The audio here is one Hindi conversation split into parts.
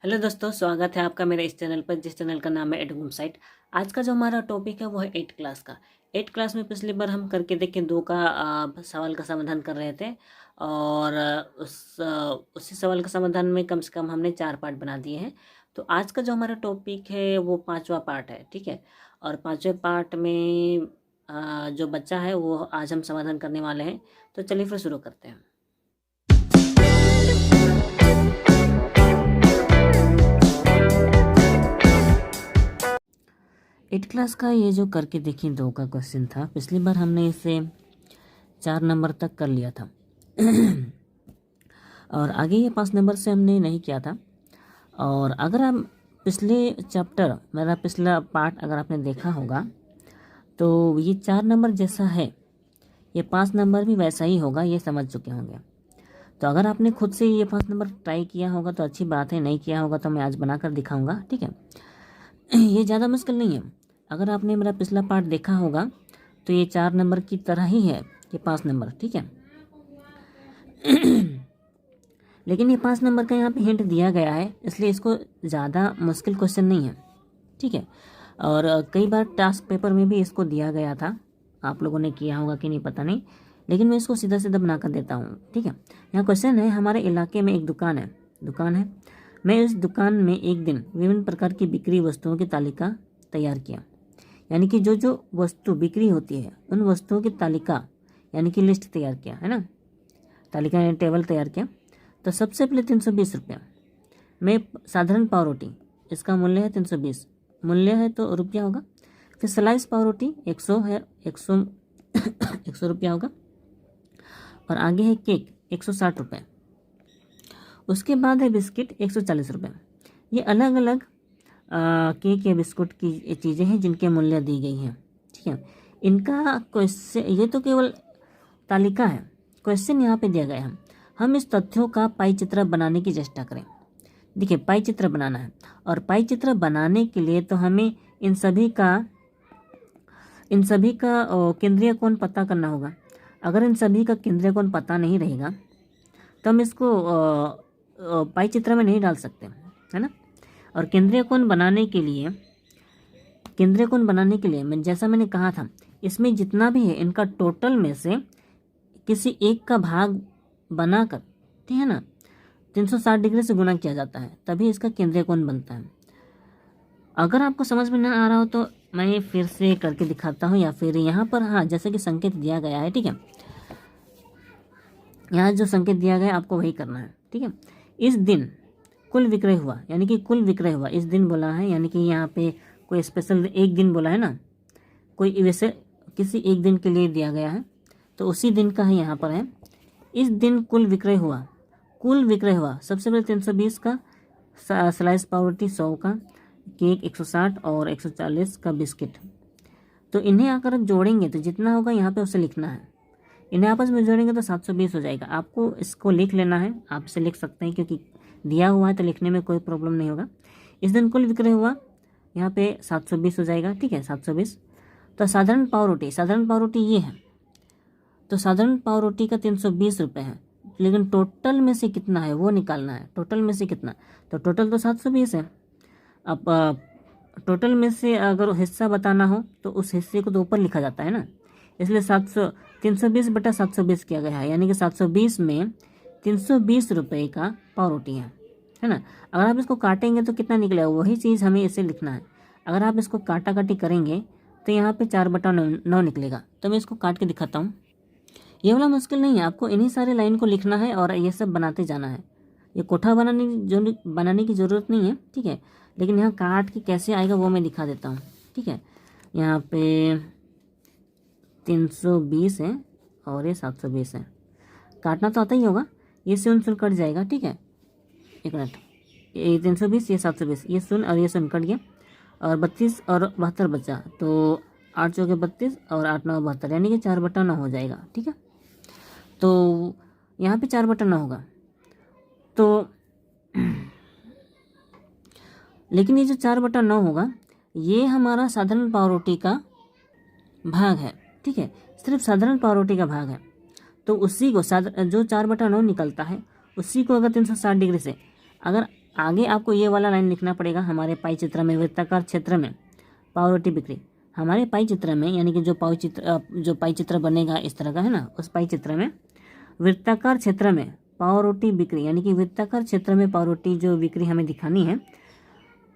हेलो दोस्तों, स्वागत है आपका मेरे इस चैनल पर, जिस चैनल का नाम है एडगुम साइट। आज का जो हमारा टॉपिक है वो है 8 क्लास का। 8 क्लास में पिछली बार हम करके देखें दो का सवाल का समाधान कर रहे थे। और उसी सवाल का समाधान में कम से कम हमने 4 पार्ट बना दिए हैं। तो आज का जो हमारा टॉपिक है वो 5वां पार्ट है, ठीक है। और 5वें पार्ट में जो बच्चा है वो आज हम समाधान करने वाले हैं। तो चलिए फिर शुरू करते हैं। एट क्लास का ये जो करके देखिए दो का क्वेश्चन था, पिछली बार हमने इसे 4 नंबर तक कर लिया था और आगे ये 5 नंबर से हमने नहीं किया था। और अगर आप पिछले चैप्टर मेरा पिछला पार्ट अगर आपने देखा होगा तो ये 4 नंबर जैसा है ये 5 नंबर भी वैसा ही होगा, ये समझ चुके होंगे। तो अगर आपने खुद से ये 5 नंबर ट्राई किया होगा तो अच्छी बात है, नहीं किया होगा तो मैं आज बनाकर दिखाऊंगा, ठीक है। ये ज़्यादा मुश्किल नहीं है। अगर आपने मेरा पिछला पार्ट देखा होगा तो ये 4 नंबर की तरह ही है, ये 5 नंबर, ठीक है। लेकिन ये 5 नंबर का यहाँ पे हिंट दिया गया है, इसलिए इसको ज़्यादा मुश्किल क्वेश्चन नहीं है, ठीक है। और कई बार टास्क पेपर में भी इसको दिया गया था, आप लोगों ने किया होगा कि नहीं पता नहीं, लेकिन मैं इसको सीधा सीधा बना कर देता हूँ, ठीक है। यहाँ क्वेश्चन है, हमारे इलाके में एक दुकान है। मैं इस दुकान में एक दिन विभिन्न प्रकार की बिक्री वस्तुओं की तालिका तैयार किया। यानी कि जो जो वस्तु बिक्री होती है उन वस्तुओं की तालिका यानी कि लिस्ट तैयार किया है ना, तालिका यानी टेबल तैयार किया। तो सबसे पहले 320 रुपया में साधारण पाव रोटी, इसका मूल्य है 320, मूल्य है तो रुपया होगा। फिर स्लाइस पाव रोटी 100 है, 100 रुपया होगा। और आगे है केक 160 रुपये। उसके बाद है बिस्किट 140 रुपये। ये अलग अलग केक या बिस्कुट की चीज़ें हैं जिनके मूल्य दी गई हैं, ठीक है। इनका क्वेश्चन, ये तो केवल तालिका है, क्वेश्चन यहाँ पे दिया गया है। हम इस तथ्यों का पाई चित्र बनाने की चेष्टा करें। देखिए पाई चित्र बनाना है, और पाई चित्र बनाने के लिए तो हमें इन सभी का केंद्रीय कोण पता करना होगा। अगर इन सभी का केंद्रीय कोण पता नहीं रहेगा तो हम इसको पाई चित्र में नहीं डाल सकते, है ना। और केंद्रीय कोण बनाने के लिए मैं जैसा मैंने कहा था, इसमें जितना भी है इनका टोटल में से किसी एक का भाग बनाकर, ठीक है ना, 360 डिग्री से गुणा किया जाता है, तभी इसका केंद्रीय कोण बनता है। अगर आपको समझ में ना आ रहा हो तो मैं फिर से करके दिखाता हूँ, या फिर यहाँ पर हाँ जैसे कि संकेत दिया गया है, ठीक है। यहाँ जो संकेत दिया गया है आपको वही करना है, ठीक है। इस दिन कुल विक्रय हुआ, यानी कि कुल विक्रय हुआ, इस दिन बोला है, यानी कि यहाँ पे कोई स्पेशल एक दिन बोला है ना, कोई वैसे किसी एक दिन के लिए दिया गया है, तो उसी दिन का है यहाँ पर है। इस दिन कुल विक्रय हुआ, सबसे पहले 320 का स्लाइस पाव रोटी, 100 का केक, 160 और 140 का बिस्किट। तो इन्हें अगर जोड़ेंगे तो जितना होगा यहाँ पे उसे लिखना है। इन्हें आपस में जोड़ेंगे तो 720 हो जाएगा। आपको इसको लिख लेना है, आप इसे लिख सकते हैं क्योंकि दिया हुआ है तो लिखने में कोई प्रॉब्लम नहीं होगा। इस दिन कुल विक्रय हुआ, यहाँ पे 720 हो जाएगा, ठीक है, 720। तो साधारण पाव रोटी ये है, तो साधारण पाव रोटी का 320 रुपये है, लेकिन टोटल में से कितना है वो निकालना है। टोटल में से कितना, तो टोटल तो 720 है। अब टोटल में से अगर हिस्सा बताना हो तो उस हिस्से को तो ऊपर लिखा जाता है ना, इसलिए 320 बटा 720 किया गया है, यानी कि 720 में 320 रुपये का पाव रोटी है ना। अगर आप इसको काटेंगे तो कितना निकलेगा, वही चीज़ हमें इसे लिखना है। अगर आप इसको काटा काटी करेंगे तो यहाँ पे 4/9 निकलेगा। तो मैं इसको काट के दिखाता हूँ। ये वाला मुश्किल नहीं है, आपको इन्हीं सारे लाइन को लिखना है और ये सब बनाते जाना है। ये कोठा बनाने की ज़रूरत नहीं है, ठीक है। लेकिन यहाँ काट के कैसे आएगा वो मैं दिखा देता हूँ, ठीक है। यहाँ पे 320 है और ये 720 है, काटना तो आता ही होगा, ये शून्य कट जाएगा, ठीक है। एक मिनट, ये 320, ये 720, ये शून्य और ये शून्य कट गया, और 32 और 72 बचा, तो 8 चौके 32 और 8 9 72, यानी कि 4/9 हो जाएगा, ठीक है। तो यहाँ पे 4/9 होगा। तो लेकिन ये जो 4/9 होगा ये हमारा साधारण पाव रोटी का भाग है, ठीक है, सिर्फ साधारण पाव रोटी का भाग है। तो उसी को जो 4/9 निकलता है उसी को अगर 360 डिग्री से अगर आगे आपको ये वाला लाइन लिखना पड़ेगा। हमारे पाई चित्र में वृत्ताकार क्षेत्र में पावरोटी बिक्री, हमारे पाई चित्र में यानी कि जो पाई चित्र बनेगा इस तरह का है ना, उस पाई चित्र में वृत्ताकार क्षेत्र में पावरोटी बिक्री यानी कि वृत्ताकार क्षेत्र में पावरोटी जो बिक्री हमें दिखानी है,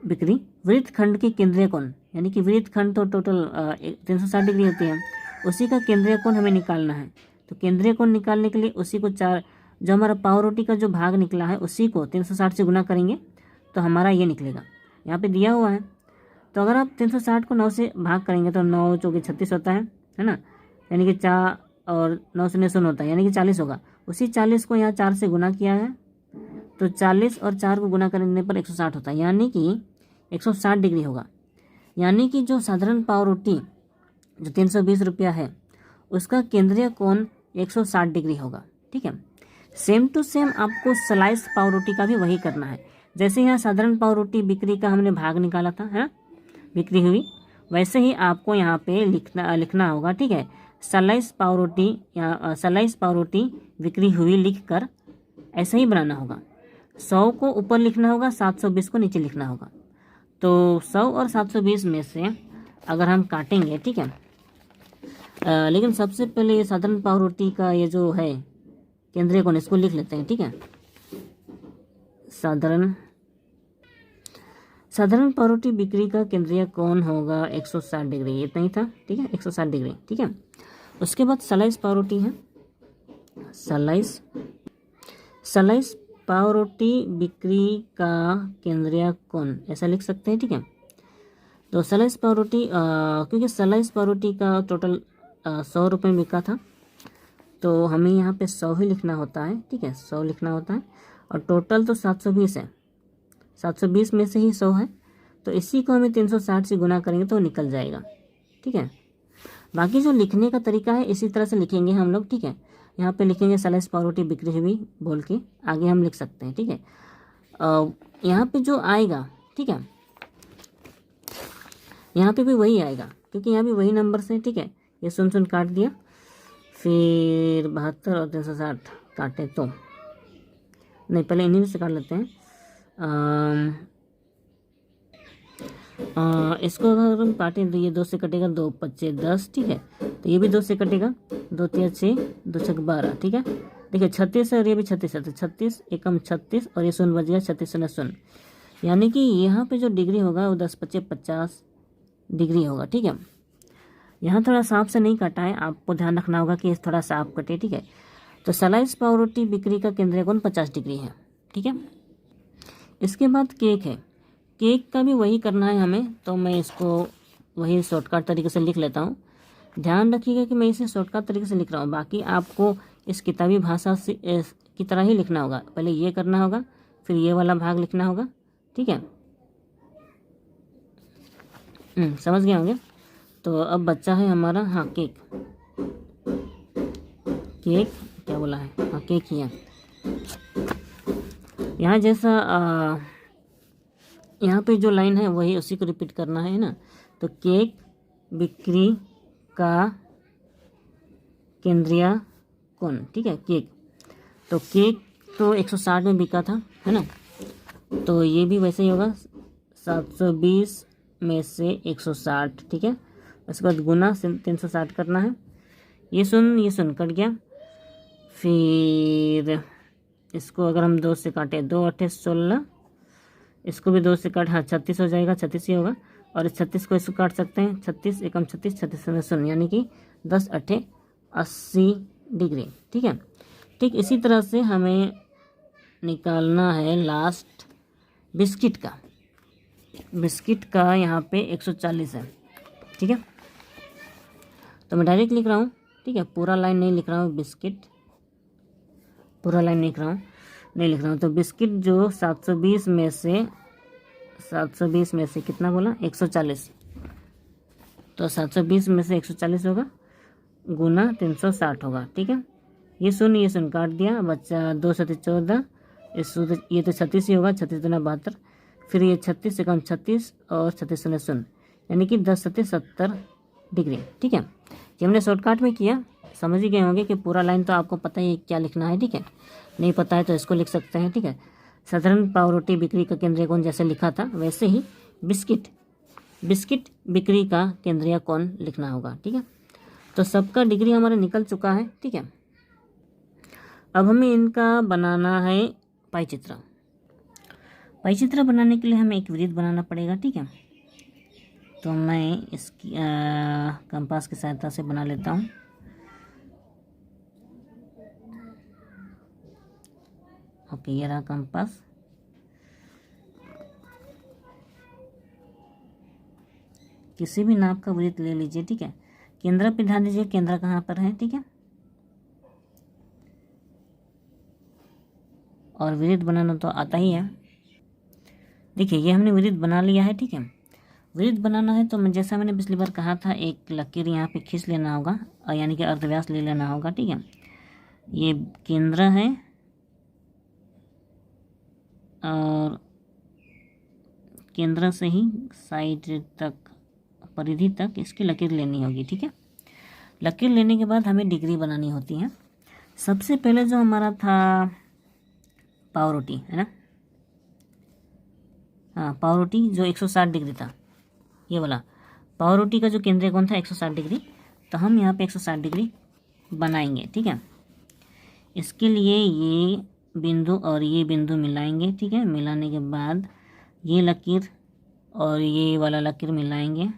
बिक्री वृत्तखंड की केंद्रीय कोण यानी कि वृत्तखंड तो टोटल 360 डिग्री होती है, उसी का केंद्रीय कोण हमें निकालना है। तो केंद्रीय कोण निकालने के लिए उसी को जो हमारा पावरोटी का जो भाग निकला है उसी को 360 से गुना करेंगे तो हमारा ये निकलेगा। यहाँ पे दिया हुआ है, तो अगर आप 360 को 9 से भाग करेंगे तो 9 चौके 36 होता है ना, यानी कि 4 और 9 शून्य शून्य होता है यानी कि 40 होगा। उसी 40 को यहाँ 4 से गुना किया है तो 40 और 4 को गुना करने पर 160 होता है, यानी कि 160 डिग्री होगा। यानी कि जो साधारण पावरोटी जो 320 रुपया है उसका केंद्रीय कोण 160 डिग्री होगा। ठीक है, सेम टू सेम आपको स्लाइस पावरोटी का भी वही करना है। जैसे यहाँ साधारण पावरोटी बिक्री का हमने भाग निकाला था है, बिक्री हुई, वैसे ही आपको यहाँ पे लिखना होगा। ठीक है, स्लाइस पावरोटी या स्लाइस पावरोटी बिक्री हुई लिखकर ऐसा ही बनाना होगा। 100 को ऊपर लिखना होगा, 720 को नीचे लिखना होगा। तो 100 और 720 में से अगर हम काटेंगे, ठीक है, लेकिन सबसे पहले ये साधारण पावरोटी का ये जो है केंद्रीय कोण इसको लिख लेते हैं। ठीक है, साधारण पावरोटी बिक्री का केंद्रीय कोण होगा 160 डिग्री, इतना ही था। ठीक है, 160 डिग्री। ठीक है, उसके बाद स्लाइस पावरोटी है, स्लाइस पावरोटी बिक्री का केंद्रीय कोण ऐसा लिख सकते हैं। ठीक है, तो स्लाइस पावरोटी क्योंकि स्लाइस पावरोटी का टोटल 100 रुपये में बिका था तो हमें यहाँ पे 100 ही लिखना होता है। ठीक है, 100 लिखना होता है और टोटल तो 720 है, 720 में से ही 100 है, तो इसी को हमें 360 से गुना करेंगे तो निकल जाएगा। ठीक है, बाकी जो लिखने का तरीका है इसी तरह से लिखेंगे हम लोग। ठीक है, यहाँ पे लिखेंगे स्लाइस पावरोटी बिक्री हुई बोल के आगे हम लिख सकते हैं। ठीक है, यहाँ पे जो आएगा, ठीक है, यहाँ पे भी वही आएगा क्योंकि यहाँ भी वही नंबर से। ठीक है, ये 0 काट दिया, फिर 72 और 360 काटे तो नहीं, पहले इन्हीं में से काट लेते हैं। इसको अगर हम काटें तो ये 2 से कटेगा, 2 5 10। ठीक है, तो ये भी 2 से कटेगा, 2 3 6, 2 6 12। ठीक है, देखिए 36 है और ये भी 36 है, तो 36 एकम 36 और ये 0 बच गया, 36 0 0, यानी कि यहाँ पे जो डिग्री होगा वो 10 5 50 डिग्री होगा। ठीक है, यहाँ थोड़ा साफ से नहीं काटा है, आपको ध्यान रखना होगा कि थोड़ा साफ कटे। ठीक है, तो स्लाइस पावरोटी बिक्री का केंद्रीय कोण 50 डिग्री है। ठीक है, इसके बाद केक है, केक का भी वही करना है हमें, तो मैं इसको वही शॉर्टकट तरीके से लिख लेता हूँ। ध्यान रखिएगा कि मैं इसे शॉर्टकट तरीके से लिख रहा हूँ, बाकी आपको इस किताबी भाषा से की तरह ही लिखना होगा। पहले ये करना होगा, फिर ये वाला भाग लिखना होगा। ठीक है, समझ गए होंगे। तो अब बच्चा है हमारा, हाँ केक, केक क्या बोला है, हाँ केक ही है। यहाँ जैसा यहाँ पे जो लाइन है वही उसी को रिपीट करना है ना। तो केक बिक्री का केंद्रीय कोण, ठीक है, केक, तो केक तो 160 में बिका था है ना, तो ये भी वैसे ही होगा, 720 में से 160। ठीक है, उसके बाद गुना 360 करना है, ये सुन कट गया, फिर इसको अगर हम 2 से काटें, 2 8 16, इसको भी 2 से काट, हाँ 36 हो जाएगा, 36 ही होगा, और इस 36 को इसको काट सकते हैं, 36 एकम 36, 36 शून्य, यानी कि 10 8 80 डिग्री। ठीक है, ठीक इसी तरह से हमें निकालना है लास्ट बिस्किट का। बिस्किट का यहाँ पे 140 है। ठीक है, तो मैं डायरेक्ट लिख रहा हूँ। ठीक है, पूरा लाइन नहीं लिख रहा हूँ, बिस्किट पूरा लाइन नहीं लिख रहा हूँ। तो बिस्किट जो 720 में से कितना बोला, 140, तो 720 में से 140 होगा, गुना 360 होगा। ठीक है, ये शून्य काट दिया, बच्चा 2 7 14, ये तो 36 ही होगा, 36 दूना 72, फिर ये 36 एकम 36 और 36 शून्य शून्य, यानी कि 10 7 70 डिग्री। ठीक है, ये हमने शॉर्टकट में किया, समझ ही गए होंगे कि पूरा लाइन तो आपको पता ही क्या लिखना है। ठीक है, नहीं पता है तो इसको लिख सकते हैं। ठीक है, साधारण पाव रोटी बिक्री का केंद्रीय कोण जैसे लिखा था वैसे ही बिस्किट बिक्री का केंद्रीय कोण लिखना होगा। ठीक है, तो सबका डिग्री हमारा निकल चुका है। ठीक है, अब हमें इनका बनाना है पाई चित्र। पाई चित्र बनाने के लिए हमें एक वृत्त बनाना पड़ेगा। ठीक है, तो मैं इसकी कंपास की सहायता से बना लेता हूँ। ओके, ये रहा कंपास। किसी भी नाप का वृत्त ले लीजिए। ठीक है, केंद्र पे ध्यान दीजिए, केंद्र कहाँ पर है। ठीक है, और वृत्त बनाना तो आता ही है। देखिए, ये हमने वृत्त बना लिया है। ठीक है, वृत्त बनाना है तो जैसा मैंने पिछली बार कहा था, एक लकीर यहाँ पे खींच लेना होगा, यानी कि अर्धव्यास ले लेना होगा। ठीक है, ये केंद्र है और केंद्र से ही साइड तक, परिधि तक इसकी लकीर लेनी होगी। ठीक है, लकीर लेने के बाद हमें डिग्री बनानी होती है। सबसे पहले जो हमारा था पाव रोटी, है ना, हाँ, पाव रोटी जो 160 डिग्री था, ये वाला पाव रोटी का जो केंद्रीय कोण था 160 डिग्री, तो हम यहाँ पे 160 डिग्री बनाएंगे। ठीक है, इसके लिए ये बिंदु और ये बिंदु मिलाएंगे। ठीक है, मिलाने के बाद ये लकीर और ये वाला लकीर मिलाएंगे।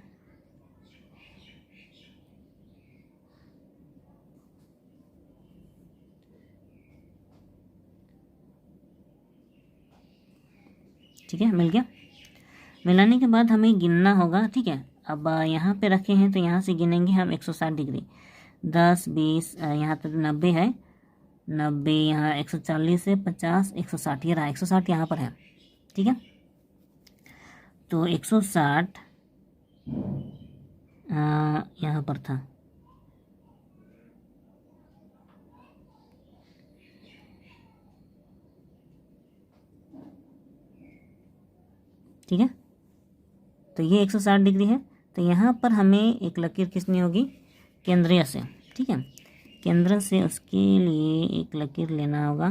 ठीक है, मिल गया। मिलाने के बाद हमें गिनना होगा। ठीक है, अब यहाँ पे रखे हैं तो यहाँ से गिनेंगे हम 160 डिग्री, 10 20, यहाँ तक 90 है, 90 यहाँ 140 है, 50 160, ये रहा 160 यहाँ पर है। ठीक है, तो 160 यहाँ पर था। ठीक है, तो ये 160 डिग्री है, तो यहाँ पर हमें एक लकीर खींचनी होगी केंद्रीय से। ठीक है, केंद्र से उसके लिए एक लकीर लेना होगा।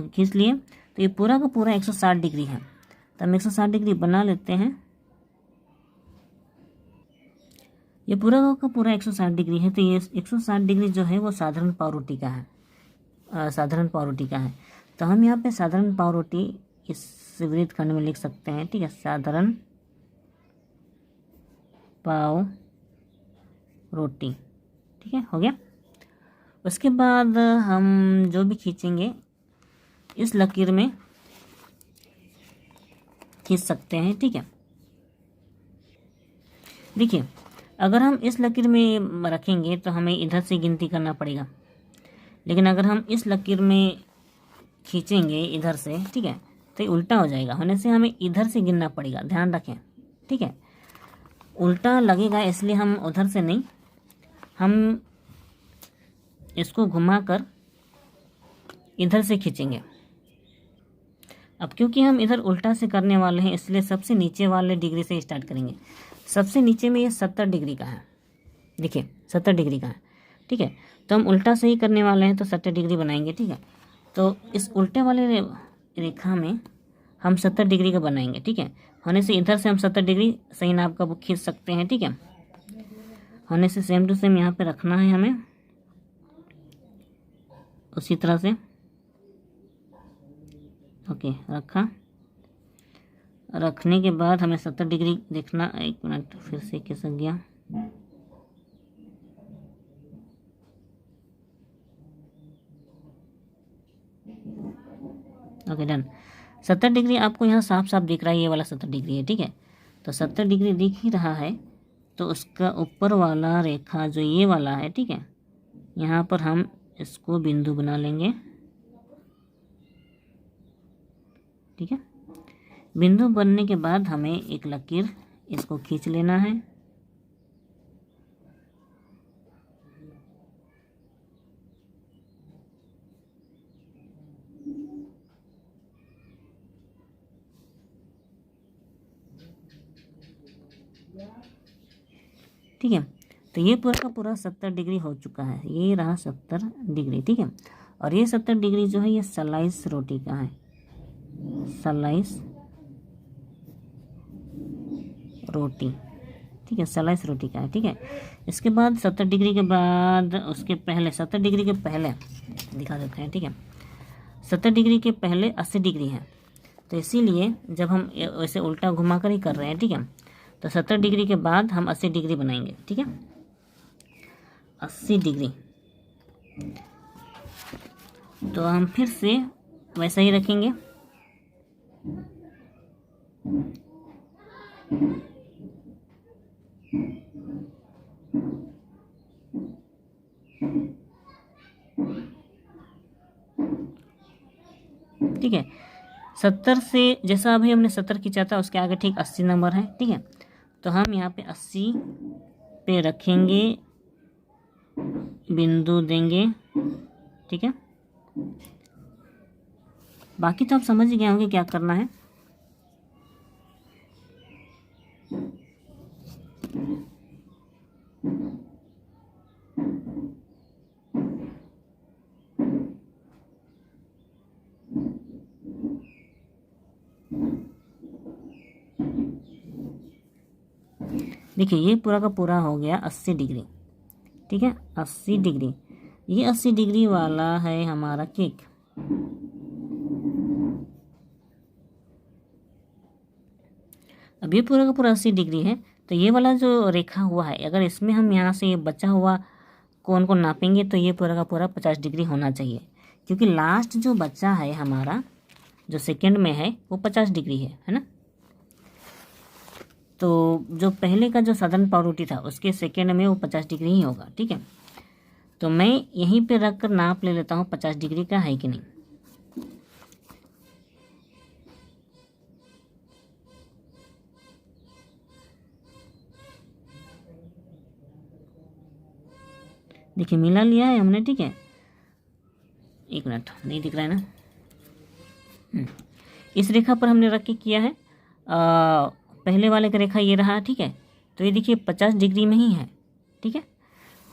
खींच लिए, तो ये पूरा का पूरा 160 डिग्री है, तो हम 160 डिग्री बना लेते हैं। ये पूरा का पूरा 160 डिग्री है, तो ये 160 डिग्री जो है वो साधारण पाव रोटी का है, साधारण पाव रोटी का है। तो हम यहाँ पे साधारण पाव रोटी इस वृत्तखंड में लिख सकते हैं। ठीक है, साधारण पाव रोटी। ठीक है, हो गया। उसके बाद हम जो भी खींचेंगे इस लकीर में खींच सकते हैं। ठीक है, देखिए, अगर हम इस लकीर में रखेंगे तो हमें इधर से गिनती करना पड़ेगा, लेकिन अगर हम इस लकीर में खींचेंगे इधर से, ठीक है, तो ये उल्टा हो जाएगा, होने से हमें इधर से गिनना पड़ेगा, ध्यान रखें। ठीक है, उल्टा लगेगा इसलिए हम उधर से नहीं, हम इसको घुमाकर इधर से खींचेंगे। अब क्योंकि हम इधर उल्टा से करने वाले हैं इसलिए सबसे नीचे वाले डिग्री से स्टार्ट करेंगे। सबसे नीचे में ये 70 डिग्री का है, देखिए 70 डिग्री का है। ठीक है, तो हम उल्टा से ही करने वाले हैं तो 70 डिग्री बनाएंगे। ठीक है, तो इस उल्टे वाले रेखा में हम 70 डिग्री का बनाएंगे। ठीक है, होने से इधर से हम 70 डिग्री सही नाप का बुक खींच सकते हैं। ठीक है, होने से सेम टू सेम यहाँ पे रखना है हमें उसी तरह से। ओके, रखा। रखने के बाद हमें 70 डिग्री देखना, एक मिनट फिर से खिसक गया। Okay, done. 70 डिग्री आपको यहाँ साफ साफ दिख रहा है, ये वाला 70 डिग्री है। ठीक है, तो 70 डिग्री दिख ही रहा है, तो उसका ऊपर वाला रेखा जो ये वाला है, ठीक है, यहाँ पर हम इसको बिंदु बना लेंगे। ठीक है, बिंदु बनने के बाद हमें एक लकीर इसको खींच लेना है। ठीक है। तो ये पूरा का पूरा 70 डिग्री हो चुका है, ये रहा 70 डिग्री। ठीक है, और ये 70 डिग्री जो है ये स्लाइस रोटी का है, स्लाइस रोटी। ठीक है, स्लाइस रोटी का है। ठीक है, इसके बाद 70 डिग्री के बाद उसके पहले 70 डिग्री के पहले दिखा देते हैं। ठीक है, 70 डिग्री के पहले 80 डिग्री है, तो इसीलिए जब हम वैसे उल्टा घुमा कर ही कर रहे हैं। ठीक है, तो 70 डिग्री के बाद हम 80 डिग्री बनाएंगे। ठीक है, 80 डिग्री तो हम फिर से वैसा ही रखेंगे। ठीक है, 70 से जैसा अभी हमने 70 खींचा था उसके आगे ठीक 80 नंबर है। ठीक है, तो हम यहाँ पे 80 पे रखेंगे, बिंदु देंगे। ठीक है, बाकी तो आप समझ गए होंगे क्या करना है। देखिए ये पूरा का पूरा हो गया 80 डिग्री। ठीक है, 80 डिग्री, ये 80 डिग्री वाला है हमारा केक। अब ये पूरा का पूरा 80 डिग्री है, तो ये वाला जो रेखा हुआ है, अगर इसमें हम यहाँ से ये बचा हुआ कोण को नापेंगे तो ये पूरा का पूरा 50 डिग्री होना चाहिए, क्योंकि लास्ट जो बचा है हमारा जो सेकंड में है वो 50 डिग्री है ना। तो जो पहले का जो साधारण पावरोटी था उसके सेकंड में वो 50 डिग्री ही होगा। ठीक है, तो मैं यहीं पे रख कर नाप ले लेता हूँ 50 डिग्री का है कि नहीं। देखिए मिला लिया है हमने। ठीक है, एक मिनट, नहीं दिख रहा है ना। इस रेखा पर हमने रख के किया है, पहले वाले का रेखा ये रहा। ठीक है, तो ये देखिए 50 डिग्री में ही है। ठीक है,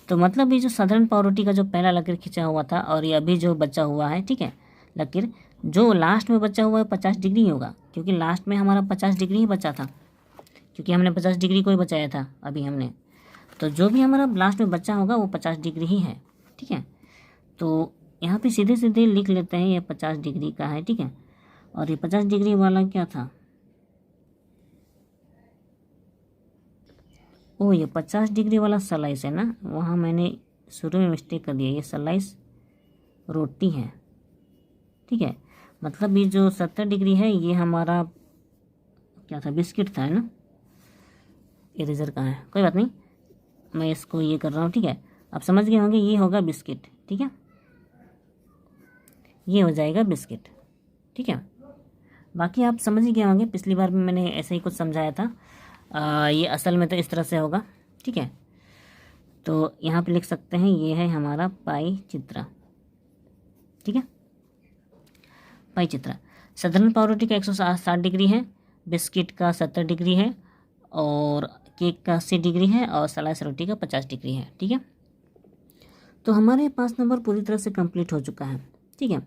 तो मतलब ये जो साधारण पावरोटी का जो पहला लकीर खींचा हुआ था और ये अभी जो बचा हुआ है, ठीक है, लकीर जो लास्ट में बचा हुआ है 50 डिग्री ही होगा, क्योंकि लास्ट में हमारा 50 डिग्री ही बचा था, क्योंकि हमने 50 डिग्री को ही बचाया था अभी हमने। तो जो भी हमारा लास्ट में बचा होगा वो 50 डिग्री ही है। ठीक है, तो यहाँ पे सीधे सीधे लिख लेते हैं ये 50 डिग्री का है। ठीक है, और ये 50 डिग्री वाला क्या था, ओ ये 50 डिग्री वाला स्लाइस है ना, वहाँ मैंने शुरू में मिस्टेक कर दिया, ये स्लाइस रोटी है। ठीक है, मतलब ये जो 70 डिग्री है ये हमारा क्या था, बिस्किट था, है ना। इरेजर कहाँ है, कोई बात नहीं, मैं इसको ये कर रहा हूँ। ठीक है, आप समझ गए होंगे, ये होगा बिस्किट। ठीक है, ये हो जाएगा बिस्किट। ठीक है, बाकी आप समझ ही गए होंगे, पिछली बार में मैंने ऐसे ही कुछ समझाया था। ये असल में तो इस तरह से होगा। ठीक है, तो यहाँ पे लिख सकते हैं ये है हमारा पाई चित्रा। ठीक है, पाई चित्रा साधारण पावरोटी का 160 डिग्री है, बिस्किट का 70 डिग्री है, और केक का 80 डिग्री है, और स्लाइस रोटी का 50 डिग्री है। ठीक है, तो हमारे 5 नंबर पूरी तरह से कंप्लीट हो चुका है। ठीक है,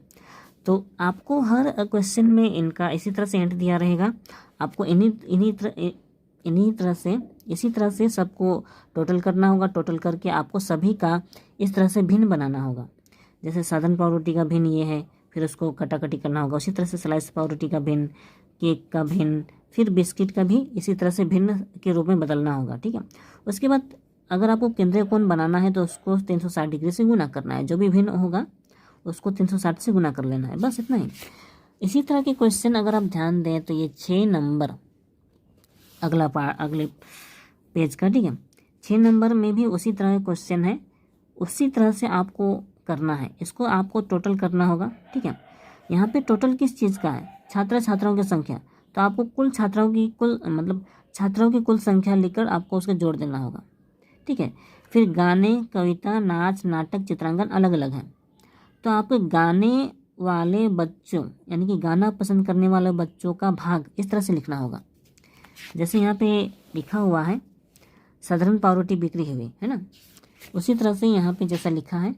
तो आपको हर क्वेश्चन में इनका इसी तरह से हिंट दिया रहेगा, आपको इसी तरह से सबको टोटल करना होगा। टोटल करके आपको सभी का इस तरह से भिन्न बनाना होगा। जैसे साधारण पावरोटी का भिन्न ये है, फिर उसको कटाकटी करना होगा। उसी तरह से स्लाइस पावरोटी का भिन्न, केक का भिन्न, फिर बिस्किट का भी इसी तरह से भिन्न के रूप में बदलना होगा। ठीक है, उसके बाद अगर आपको केंद्रीय कोण बनाना है तो उसको 360 डिग्री से गुना करना है, जो भी भिन्न होगा उसको 360 से गुना कर लेना है, बस इतना ही। इसी तरह के क्वेश्चन अगर आप ध्यान दें तो ये 6 नंबर अगले पेज का। ठीक है, 6 नंबर में भी उसी तरह का क्वेश्चन है, उसी तरह से आपको करना है। इसको आपको टोटल करना होगा। ठीक है, यहाँ पे टोटल किस चीज़ का है, छात्रों की संख्या, तो आपको कुल छात्रों की कुल संख्या लिखकर आपको उसके जोड़ देना होगा। ठीक है, फिर गाने, कविता, नाच, नाटक, चित्रांकन अलग अलग हैं, तो आपको गाने वाले बच्चों यानी कि गाना पसंद करने वाले बच्चों का भाग इस तरह से लिखना होगा। जैसे यहाँ पे लिखा हुआ है साधारण पावरोटी बिक्री हुई, है ना। उसी तरह से यहाँ पे जैसा लिखा है,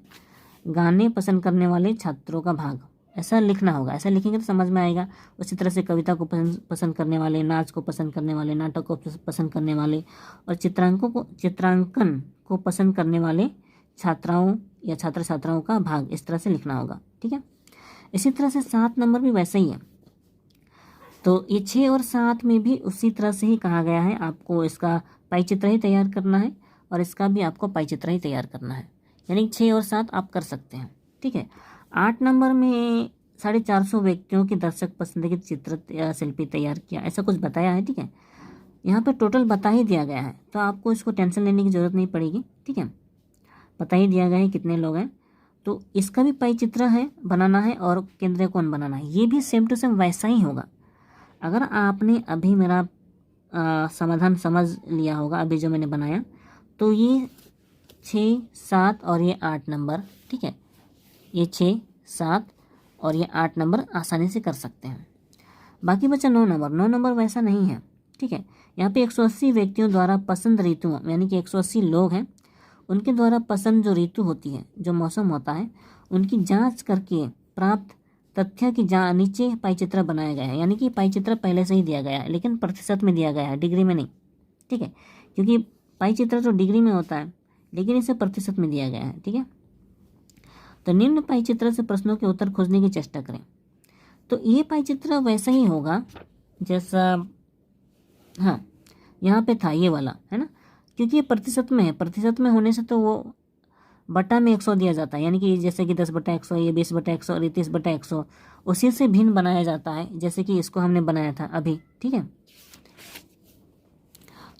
गाने पसंद करने वाले छात्रों का भाग, ऐसा लिखना होगा। ऐसा लिखेंगे तो समझ में आएगा। उसी तरह से कविता को पसंद करने वाले, नाच को पसंद करने वाले, नाटक को पसंद करने वाले और चित्रांकन को पसंद करने वाले छात्राओं या छात्र छात्राओं का भाग, इस तरह से लिखना होगा, ठीक है। इसी तरह से 7 नंबर भी वैसा ही है। तो ये 6 और 7 में भी उसी तरह से ही कहा गया है, आपको इसका पाई चित्र ही तैयार करना है और इसका भी आपको पाई चित्र ही तैयार करना है। यानी 6 और 7 आप कर सकते हैं, ठीक है। 8 नंबर में 450 व्यक्तियों की दर्शक पसंद के चित्र या शिल्पी तैयार किया, ऐसा कुछ बताया है, ठीक है। यहाँ पर टोटल बता ही दिया गया है, तो आपको इसको टेंशन लेने की ज़रूरत नहीं पड़ेगी, ठीक है। बता ही दिया गया है कितने लोग हैं, तो इसका भी पाई चित्र है बनाना है और केंद्रीय कोण बनाना है। ये भी सेम टू सेम वैसा ही होगा। अगर आपने अभी मेरा समाधान समझ लिया होगा, अभी जो मैंने बनाया, तो ये 6, 7 और ये 8 नंबर, ठीक है। ये 6, 7 और ये 8 नंबर आसानी से कर सकते हैं। बाकी बचा 9 नंबर। 9 नंबर वैसा नहीं है, ठीक है। यहाँ पे 180 व्यक्तियों द्वारा पसंद ऋतुओं, यानी कि 180 लोग हैं, उनके द्वारा पसंद जो ऋतु होती है, जो मौसम होता है, उनकी जांच करके प्राप्त तथ्य की नीचे पाई चित्र बनाया गया है। यानी कि पाई चित्र पहले से ही दिया गया है, लेकिन प्रतिशत में दिया गया है, डिग्री में नहीं, ठीक है। क्योंकि पाई चित्र तो डिग्री में होता है, लेकिन इसे प्रतिशत में दिया गया है, ठीक है। तो निम्न पाई चित्र से प्रश्नों के उत्तर खोजने की चेष्टा करें। तो ये पाई चित्र वैसा ही होगा जैसा, हाँ, यहाँ पे था ये वाला, है ना। क्योंकि ये प्रतिशत में है, प्रतिशत में होने से तो वो बटा में 100 दिया जाता है। यानी कि जैसे कि 10/100, ये 20/100 और ये 30/100, उसी से भिन्न बनाया जाता है, जैसे कि इसको हमने बनाया था अभी, ठीक है।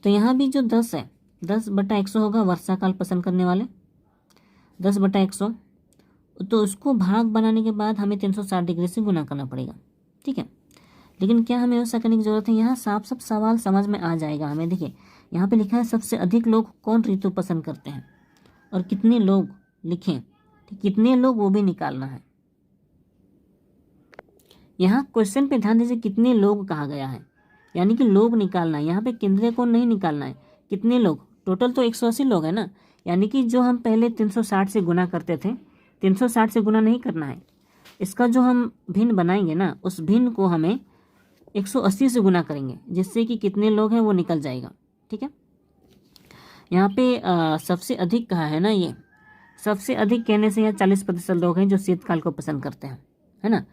तो यहाँ भी जो 10 है, 10/100 होगा वर्षाकाल पसंद करने वाले, 10/100। तो उसको भाग बनाने के बाद हमें 360 डिग्री से गुना करना पड़ेगा, ठीक है। लेकिन क्या हमें ऐसा करने की जरूरत है? यहाँ साफ साफ सवाल समझ में आ जाएगा हमें। देखिए यहाँ पे लिखा है सबसे अधिक लोग कौन ऋतु पसंद करते हैं और कितने लोग लिखें, कितने लोग वो भी निकालना है। यहाँ क्वेश्चन पे ध्यान दीजिए, कितने लोग कहा गया है, यानी कि लोग निकालना है। यहाँ पे केंद्रीय कोण नहीं निकालना है, कितने लोग, टोटल तो 180 लोग है ना। यानी कि जो हम पहले 360 से गुना करते थे, 360 से गुना नहीं करना है। इसका जो हम भिन्न बनाएंगे ना, उस भिन्न को हमें 180 से गुना करेंगे, जिससे कि कितने लोग हैं वो निकल जाएगा, ठीक है। यहाँ पे सबसे अधिक कहा है ना, ये सबसे अधिक कहने से यहाँ 40% लोग हैं जो शीतकाल को पसंद करते हैं, है ना।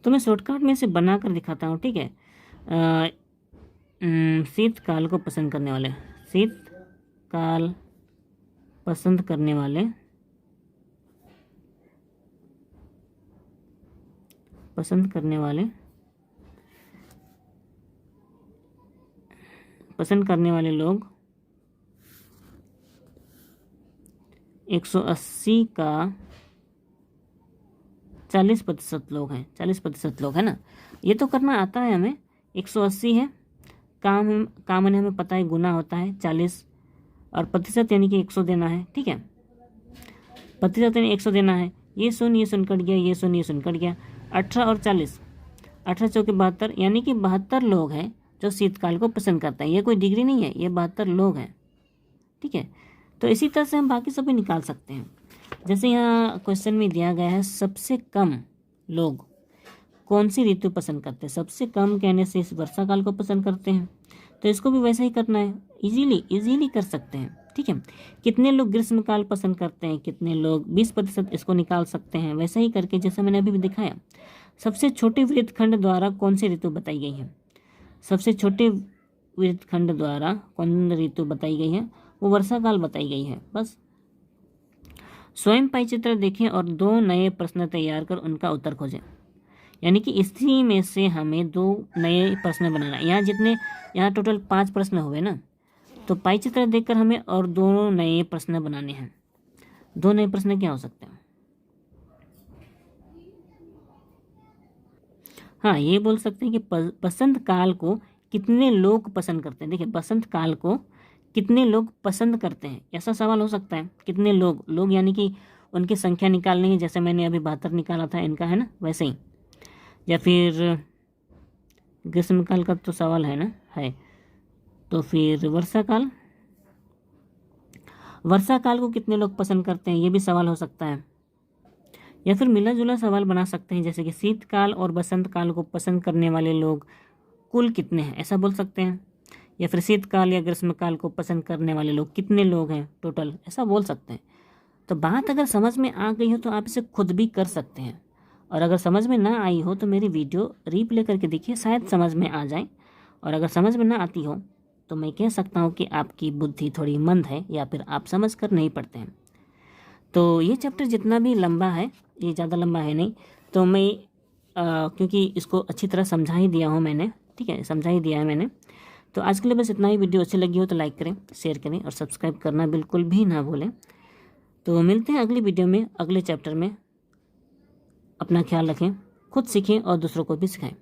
तो मैं शॉर्टकट में से बना कर दिखाता हूँ, ठीक है। शीतकाल को पसंद करने वाले, शीतकाल पसंद करने वाले, पसंद करने वाले लोग 180 का 40% लोग हैं, 40% लोग है ना। ये तो करना आता है हमें, 180 है, काम हमें पता है, गुना होता है 40 और प्रतिशत यानी कि 100 देना है, ठीक है। प्रतिशत यानी 100 देना है। ये सुन कट गया, ये सुन कट गया। 18 और 40, 18 चौके 72, यानी कि 72 लोग हैं जो शीतकाल को पसंद करते हैं। ये कोई डिग्री नहीं है, ये 72 लोग हैं, ठीक है। तो इसी तरह से हम बाकी सब भी निकाल सकते हैं। जैसे यहाँ क्वेश्चन में दिया गया है सबसे कम लोग कौन सी ऋतु पसंद करते हैं, सबसे कम कहने से इस वर्षाकाल को पसंद करते हैं, तो इसको भी वैसा ही करना है, इजीली कर सकते हैं, ठीक है। कितने लोग ग्रीष्मकाल पसंद करते हैं, कितने लोग 20%, इसको निकाल सकते हैं वैसा ही करके, जैसे मैंने अभी भी दिखाया। सबसे छोटे वृत्तखंड द्वारा कौन सी ऋतु बताई गई है, सबसे छोटे वृत्तखंड द्वारा कौन ऋतु बताई गई है, वो वर्षाकाल बताई गई है, बस। स्वयं पाई चित्र देखें और 2 नए प्रश्न तैयार कर उनका उत्तर खोजें। यानी कि इसी में से हमें 2 नए प्रश्न बनाना है। यहाँ टोटल 5 प्रश्न हुए ना, तो पाई चित्र देखकर हमें और 2 नए प्रश्न बनाने हैं। 2 नए प्रश्न क्या हो सकते हैं? हाँ, ये बोल सकते हैं कि बसंत काल को कितने लोग पसंद करते हैं। देखिए बसंत काल को कितने लोग पसंद करते हैं, ऐसा सवाल हो सकता है। कितने लोग यानी कि उनकी संख्या निकालनी है, जैसे मैंने अभी 72 निकाला था इनका, है ना, वैसे ही। या फिर ग्रीष्मकाल का तो सवाल है ना, है तो फिर वर्षा काल, वर्षा काल को कितने लोग पसंद करते हैं, ये भी सवाल हो सकता है। या फिर मिला जुला सवाल बना सकते हैं, जैसे कि शीतकाल और बसंत काल को पसंद करने वाले लोग कुल कितने हैं, ऐसा बोल सकते हैं। या फिर शीतकाल या ग्रीष्मकाल को पसंद करने वाले लोग कितने लोग हैं टोटल, ऐसा बोल सकते हैं। तो बात अगर समझ में आ गई हो तो आप इसे खुद भी कर सकते हैं, और अगर समझ में ना आई हो तो मेरी वीडियो रीप्ले करके देखिए, शायद समझ में आ जाए। और अगर समझ में ना आती हो तो मैं कह सकता हूँ कि आपकी बुद्धि थोड़ी मंद है, या फिर आप समझ कर नहीं पढ़ते हैं। तो ये चैप्टर जितना भी लंबा है, ये ज़्यादा लंबा है नहीं, तो मैं क्योंकि इसको अच्छी तरह समझा ही दिया हूँ मैंने, ठीक है, समझा ही दिया है मैंने। तो आज के लिए बस इतना ही। वीडियो अच्छी लगी हो तो लाइक करें, शेयर करें और सब्सक्राइब करना बिल्कुल भी ना भूलें। तो मिलते हैं अगली वीडियो में, अगले चैप्टर में। अपना ख्याल रखें, खुद सीखें और दूसरों को भी सिखाएं।